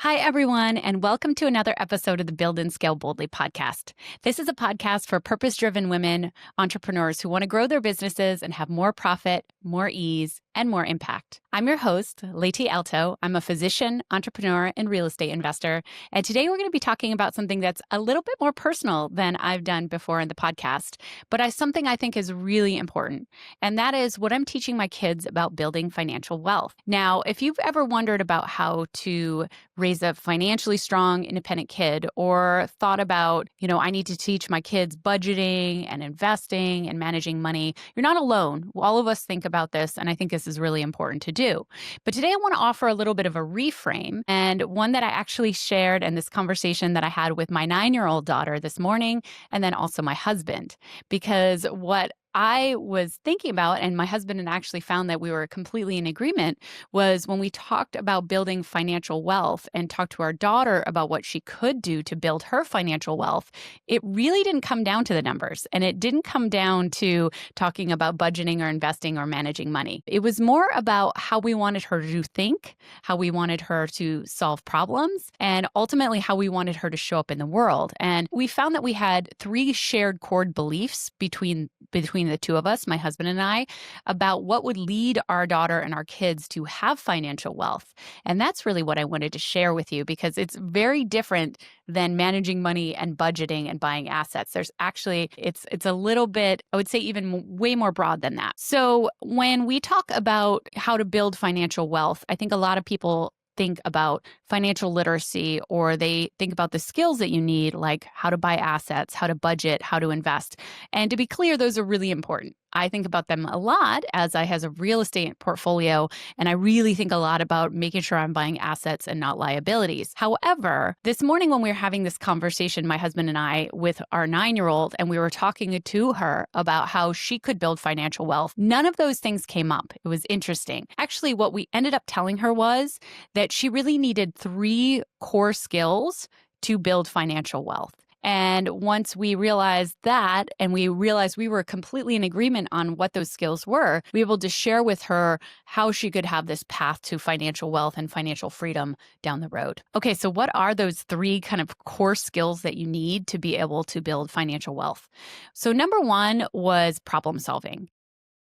Hi, everyone, and welcome to another episode of the Build and Scale Boldly podcast. This is a podcast for purpose-driven women entrepreneurs who want to grow their businesses and have more profit, more ease, and more impact. I'm your host, Leti Alto. I'm a physician, entrepreneur, and real estate investor. And today we're going to be talking about something that's a little bit more personal than I've done before in the podcast, but something I think is really important. And that is what I'm teaching my kids about building financial wealth. Now, if you've ever wondered about how to raise a financially strong, independent kid, or thought about, I need to teach my kids budgeting and investing and managing money, you're not alone. All of us think about this, and I think this is really important to do. But today I want to offer a little bit of a reframe, and one that I actually shared in this conversation that I had with my 9-year-old daughter this morning, and then also my husband, because what I was thinking about, and my husband and I actually found that we were completely in agreement, was when we talked about building financial wealth and talked to our daughter about what she could do to build her financial wealth, it really didn't come down to the numbers. And it didn't come down to talking about budgeting or investing or managing money. It was more about how we wanted her to think, how we wanted her to solve problems, and ultimately how we wanted her to show up in the world. And we found that we had 3 shared core beliefs between the two of us, my husband and I, about what would lead our daughter and our kids to have financial wealth. And that's really what I wanted to share with you, because it's very different than managing money and budgeting and buying assets. There's actually, it's a little bit, I would say even way more broad than that. So when we talk about how to build financial wealth, I think a lot of people think about financial literacy, or they think about the skills that you need, like how to buy assets, how to budget, how to invest. And to be clear, those are really important. I think about them a lot as I has a real estate portfolio, and I really think a lot about making sure I'm buying assets and not liabilities. However, this morning when we were having this conversation, my husband and I, with our 9-year-old, and we were talking to her about how she could build financial wealth, none of those things came up. It was interesting. Actually, what we ended up telling her was that she really needed 3 core skills to build financial wealth. And once we realized that, and we realized we were completely in agreement on what those skills were, we were able to share with her how she could have this path to financial wealth and financial freedom down the road. Okay, so what are those 3 kind of core skills that you need to be able to build financial wealth? So number 1 was problem solving.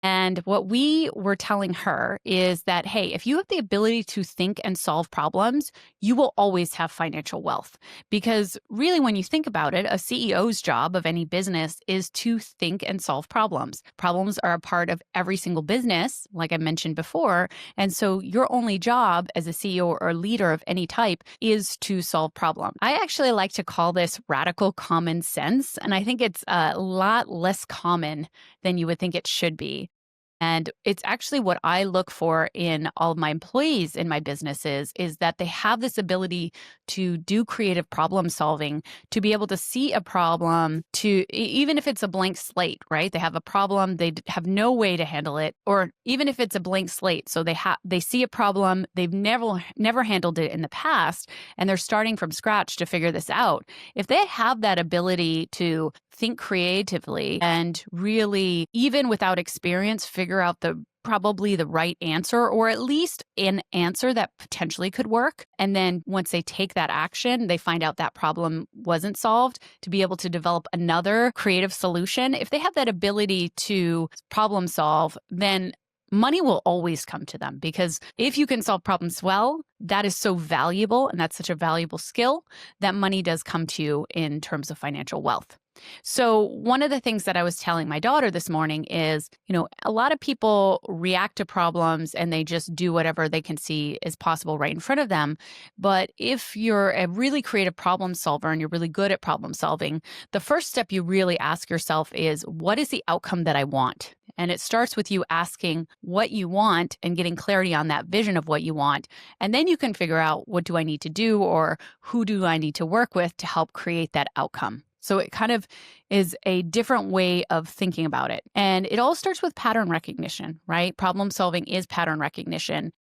And what we were telling her is that, hey, if you have the ability to think and solve problems, you will always have financial wealth. Because really, when you think about it, a CEO's job of any business is to think and solve problems. Problems are a part of every single business, like I mentioned before. And so your only job as a CEO or leader of any type is to solve problems. I actually like to call this radical common sense. And I think it's a lot less common than you would think it should be. And it's actually what I look for in all of my employees in my businesses, is that they have this ability to do creative problem solving, to be able to see a problem, to even if it's a blank slate, right? They have a problem, they have no way to handle it, or even if it's a blank slate, so they see a problem, they've never handled it in the past, and they're starting from scratch to figure this out. If they have that ability to think creatively and really, even without experience, figure out probably the right answer, or at least an answer that potentially could work. And then once they take that action, they find out that problem wasn't solved, to be able to develop another creative solution. If they have that ability to problem solve, then money will always come to them, because if you can solve problems well, that is so valuable, and that's such a valuable skill that money does come to you in terms of financial wealth. So one of the things that I was telling my daughter this morning is, a lot of people react to problems and they just do whatever they can see is possible right in front of them. But if you're a really creative problem solver and you're really good at problem solving, the first step you really ask yourself is, what is the outcome that I want? And it starts with you asking what you want and getting clarity on that vision of what you want. And then you can figure out, what do I need to do, or who do I need to work with to help create that outcome? So it kind of is a different way of thinking about it. And it all starts with pattern recognition, right? Problem solving is pattern recognition.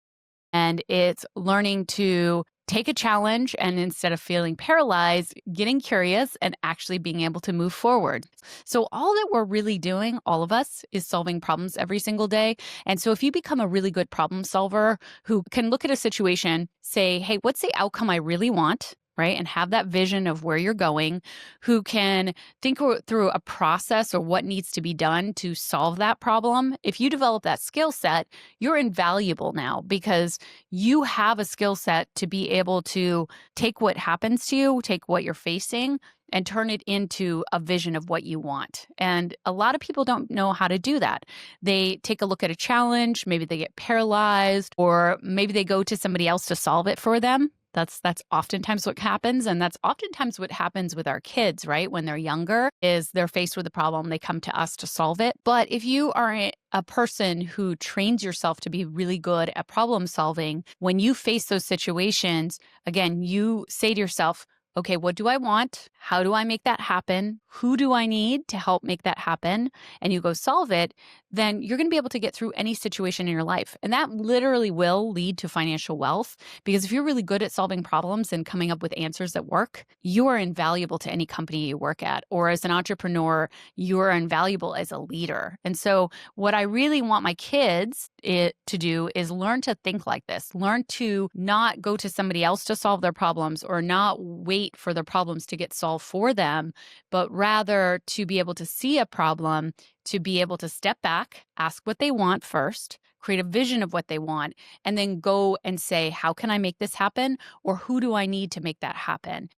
And it's learning to take a challenge and instead of feeling paralyzed, getting curious and actually being able to move forward. So, all that we're really doing, all of us, is solving problems every single day. And so, if you become a really good problem solver who can look at a situation, say, hey, what's the outcome I really want? Right. And have that vision of where you're going, who can think through a process or what needs to be done to solve that problem. If you develop that skill set, you're invaluable now because you have a skill set to be able to take what happens to you, take what you're facing, and turn it into a vision of what you want. And a lot of people don't know how to do that. They take a look at a challenge, maybe they get paralyzed, or maybe they go to somebody else to solve it for them. That's oftentimes what happens. And that's oftentimes what happens with our kids, right? When they're younger, is they're faced with a problem, they come to us to solve it. But if you are a person who trains yourself to be really good at problem solving, when you face those situations, again, you say to yourself, okay, what do I want? How do I make that happen? Who do I need to help make that happen? And you go solve it, then you're going to be able to get through any situation in your life. And that literally will lead to financial wealth because if you're really good at solving problems and coming up with answers that work, you are invaluable to any company you work at. Or as an entrepreneur, you are invaluable as a leader. And so what I really want my kids to do is learn to think like this, learn to not go to somebody else to solve their problems or not wait for their problems to get solved for them, but rather to be able to see a problem, to be able to step back, ask what they want first, create a vision of what they want, and then go and say, how can I make this happen? Or who do I need to make that happen?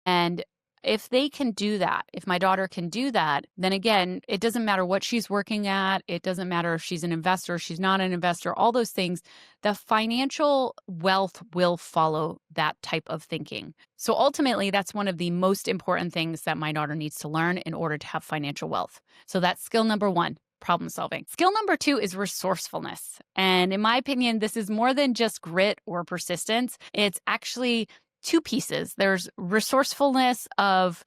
And if they can do that, if my daughter can do that, then again, it doesn't matter what she's working at. It doesn't matter if she's an investor, she's not an investor, all those things. The financial wealth will follow that type of thinking. So ultimately, that's one of the most important things that my daughter needs to learn in order to have financial wealth. So that's skill number one. Problem solving. Skill number two is resourcefulness. And in my opinion, this is more than just grit or persistence. It's actually two pieces. There's resourcefulness of,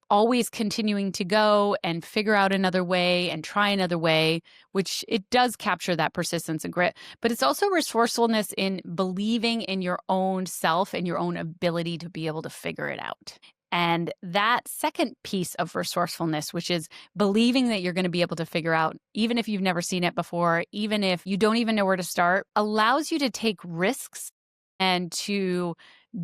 always continuing to go and figure out another way and try another way, which it does capture that persistence and grit. But it's also resourcefulness in believing in your own self and your own ability to be able to figure it out. And that second piece of resourcefulness, which is believing that you're going to be able to figure out, even if you've never seen it before, even if you don't even know where to start, allows you to take risks and to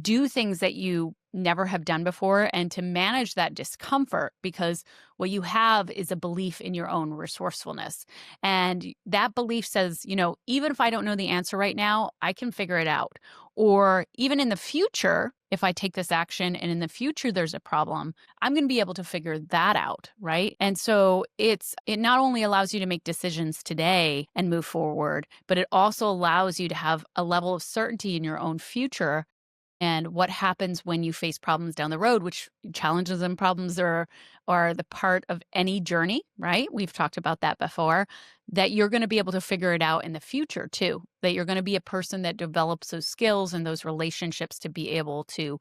do things that you never have done before and to manage that discomfort because what you have is a belief in your own resourcefulness. And that belief says, even if I don't know the answer right now, I can figure it out. Or even in the future, if I take this action and in the future there's a problem, I'm going to be able to figure that out, right? And so it not only allows you to make decisions today and move forward, but it also allows you to have a level of certainty in your own future and what happens when you face problems down the road, which challenges and problems are the part of any journey, right? We've talked about that before, that you're going to be able to figure it out in the future too, that you're going to be a person that develops those skills and those relationships to be able to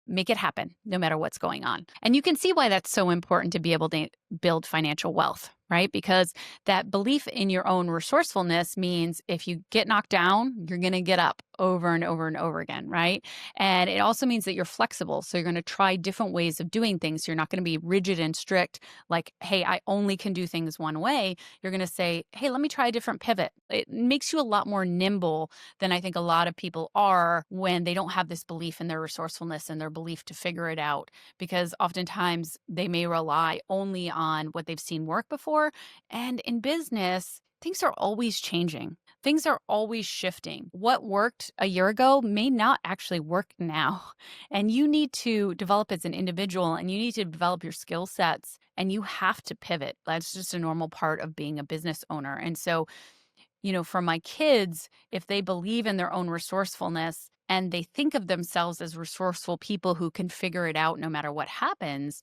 make it happen no matter what's going on. And you can see why that's so important to be able to build financial wealth, right? Because that belief in your own resourcefulness means if you get knocked down, you're going to get up over and over and over again, right? And it also means that you're flexible. So you're going to try different ways of doing things. You're not going to be rigid and strict, like, hey, I only can do things one way. You're going to say, hey, let me try a different pivot. It makes you a lot more nimble than I think a lot of people are when they don't have this belief in their resourcefulness and their belief to figure it out, because oftentimes they may rely only on what they've seen work before. And in business, things are always changing. Things are always shifting. What worked a year ago may not actually work now. And you need to develop as an individual and you need to develop your skill sets and you have to pivot. That's just a normal part of being a business owner. And so, for my kids, if they believe in their own resourcefulness and they think of themselves as resourceful people who can figure it out no matter what happens,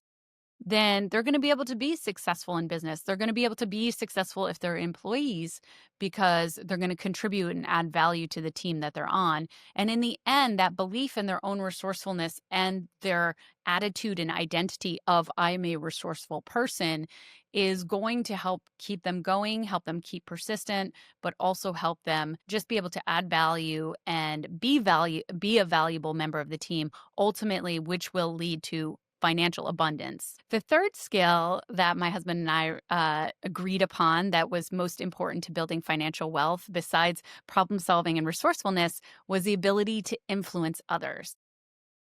then they're going to be able to be successful in business. They're going to be able to be successful if they're employees because they're going to contribute and add value to the team that they're on. And in the end, that belief in their own resourcefulness and their attitude and identity of I'm a resourceful person is going to help keep them going, help them keep persistent, but also help them just be able to add value and be a valuable member of the team ultimately, which will lead to financial abundance. The third skill that my husband and I agreed upon that was most important to building financial wealth, besides problem solving and resourcefulness, was the ability to influence others.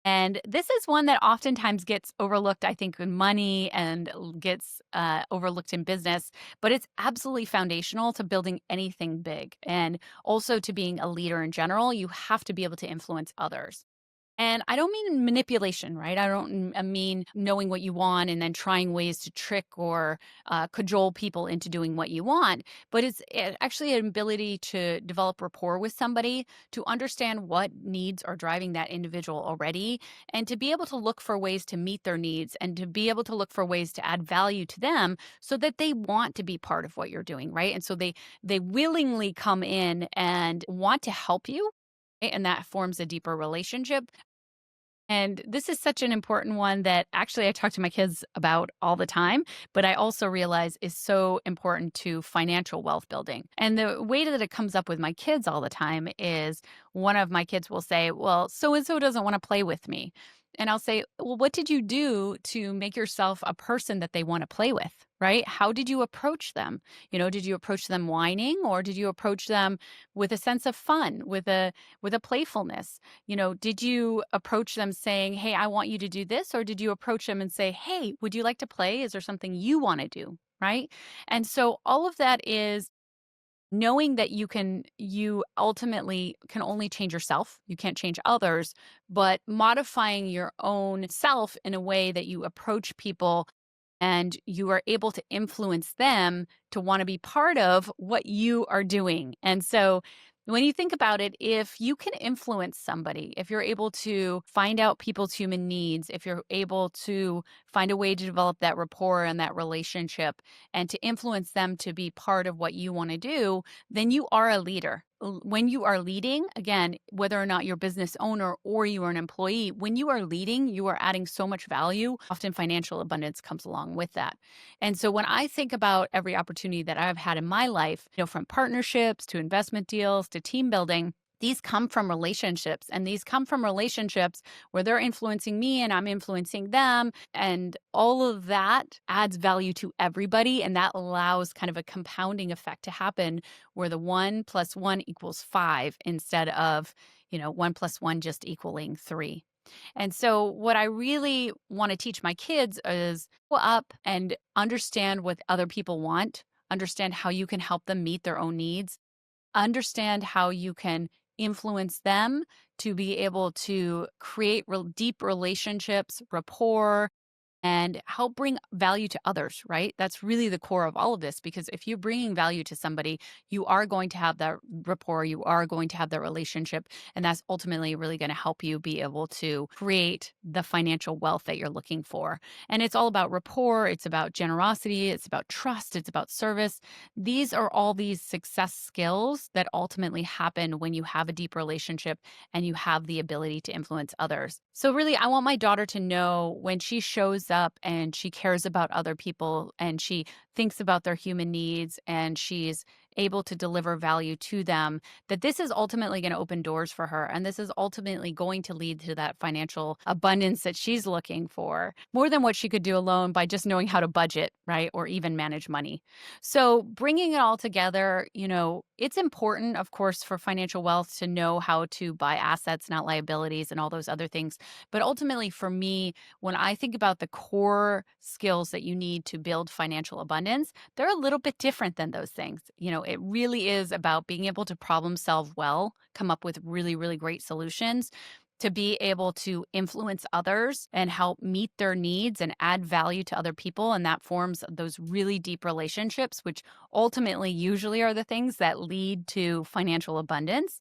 And this is one that oftentimes gets overlooked, I think, in money and gets overlooked in business, but it's absolutely foundational to building anything big. And also to being a leader in general, you have to be able to influence others. And I don't mean manipulation, right? I don't mean knowing what you want and then trying ways to trick or cajole people into doing what you want. But it's actually an ability to develop rapport with somebody, to understand what needs are driving that individual already, and to be able to look for ways to meet their needs and to be able to look for ways to add value to them so that they want to be part of what you're doing, right? And so they willingly come in and want to help you, and that forms a deeper relationship. And this is such an important one that actually I talk to my kids about all the time, but I also realize is so important to financial wealth building. And the way that it comes up with my kids all the time is one of my kids will say, well, so and so doesn't want to play with me. And I'll say, well, what did you do to make yourself a person that they want to play with? Right? How did you approach them? Did you approach them whining, or did you approach them with a sense of fun, with a playfulness? Did you approach them saying, hey, I want you to do this? Or did you approach them and say, hey, would you like to play? Is there something you want to do? Right. And so all of that is knowing that you ultimately can only change yourself. You can't change others, but modifying your own self in a way that you approach people and you are able to influence them to want to be part of what you are doing. And so when you think about it, if you can influence somebody, if you're able to find out people's human needs, if you're able to find a way to develop that rapport and that relationship and to influence them to be part of what you want to do, then you are a leader. When you are leading, again, whether or not you're a business owner or you are an employee, when you are leading, you are adding so much value. Often financial abundance comes along with that. And so when I think about every opportunity that I've had in my life, from partnerships to investment deals to team building, these come from relationships, and these come from relationships where they're influencing me and I'm influencing them. And all of that adds value to everybody. And that allows kind of a compounding effect to happen where the 1 + 1 = 5 instead of, 1 + 1 just equaling 3. And so, what I really want to teach my kids is go up and understand what other people want, understand how you can help them meet their own needs, understand how you can influence them to be able to create deep relationships, rapport, and help bring value to others, right? That's really the core of all of this, because if you're bringing value to somebody, you are going to have that rapport, you are going to have that relationship, and that's ultimately really going to help you be able to create the financial wealth that you're looking for. And it's all about rapport, it's about generosity, it's about trust, it's about service. These are all these success skills that ultimately happen when you have a deep relationship and you have the ability to influence others. So really, I want my daughter to know when she shows up and she cares about other people and she thinks about their human needs and she's able to deliver value to them, that this is ultimately going to open doors for her. And this is ultimately going to lead to that financial abundance that she's looking for, more than what she could do alone by just knowing how to budget, right? Or even manage money. So bringing it all together, it's important, of course, for financial wealth to know how to buy assets, not liabilities, and all those other things. But ultimately, for me, when I think about the core skills that you need to build financial abundance, they're a little bit different than those things. It really is about being able to problem solve well, come up with really, really great solutions, to be able to influence others and help meet their needs and add value to other people. And that forms those really deep relationships, which ultimately usually are the things that lead to financial abundance.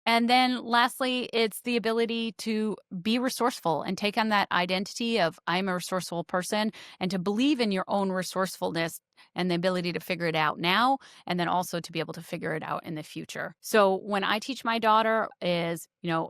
And then lastly, it's the ability to be resourceful and take on that identity of I'm a resourceful person and to believe in your own resourcefulness and the ability to figure it out now and then also to be able to figure it out in the future. So when I teach my daughter is,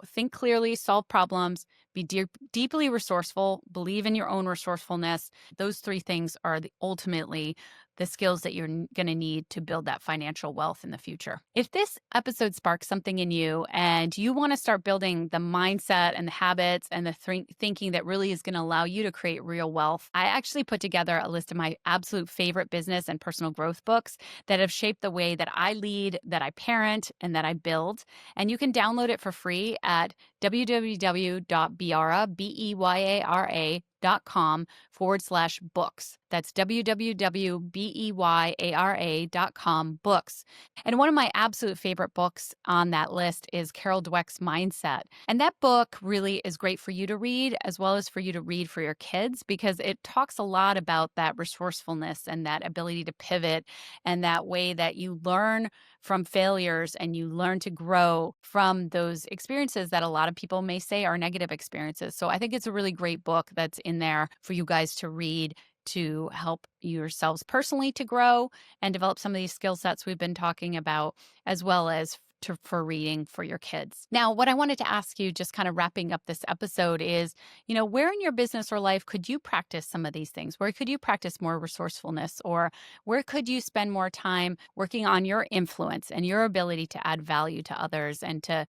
think clearly, solve problems, be deeply resourceful, believe in your own resourcefulness. Those three things are ultimately the skills that you're going to need to build that financial wealth in the future. If this episode sparks something in you and you want to start building the mindset and the habits and the thinking that really is going to allow you to create real wealth, I actually put together a list of my absolute favorite business and personal growth books that have shaped the way that I lead, that I parent, and that I build. And you can download it for free at www.beyara.com/books. That's www.beyara.com/books. And one of my absolute favorite books on that list is Carol Dweck's Mindset. And that book really is great for you to read as well as for you to read for your kids because it talks a lot about that resourcefulness and that ability to pivot and that way that you learn from failures and you learn to grow from those experiences that a lot of people may say are negative experiences. So I think it's a really great book that's in there for you guys to read to help yourselves personally to grow and develop some of these skill sets we've been talking about, as well as for reading for your kids. Now, what I wanted to ask you, just kind of wrapping up this episode is, where in your business or life could you practice some of these things? Where could you practice more resourcefulness? Or where could you spend more time working on your influence and your ability to add value to others and to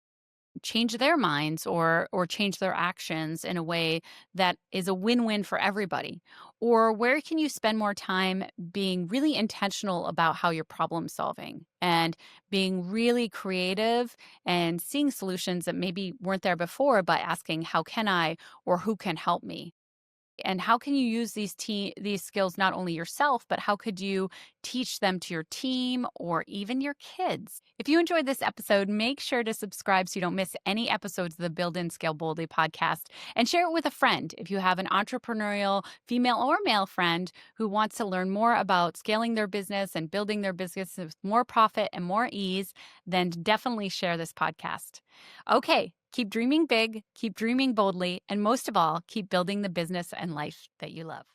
change their minds or change their actions in a way that is a win-win for everybody? Or where can you spend more time being really intentional about how you're problem solving and being really creative and seeing solutions that maybe weren't there before, but asking how can I or who can help me? And how can you use these skills not only yourself, but how could you teach them to your team or even your kids? If you enjoyed this episode, make sure to subscribe so you don't miss any episodes of the Build and Scale Boldly podcast, and share it with a friend. If you have an entrepreneurial female or male friend who wants to learn more about scaling their business and building their business with more profit and more ease, then definitely share this podcast. Okay. Keep dreaming big, keep dreaming boldly, and most of all, keep building the business and life that you love.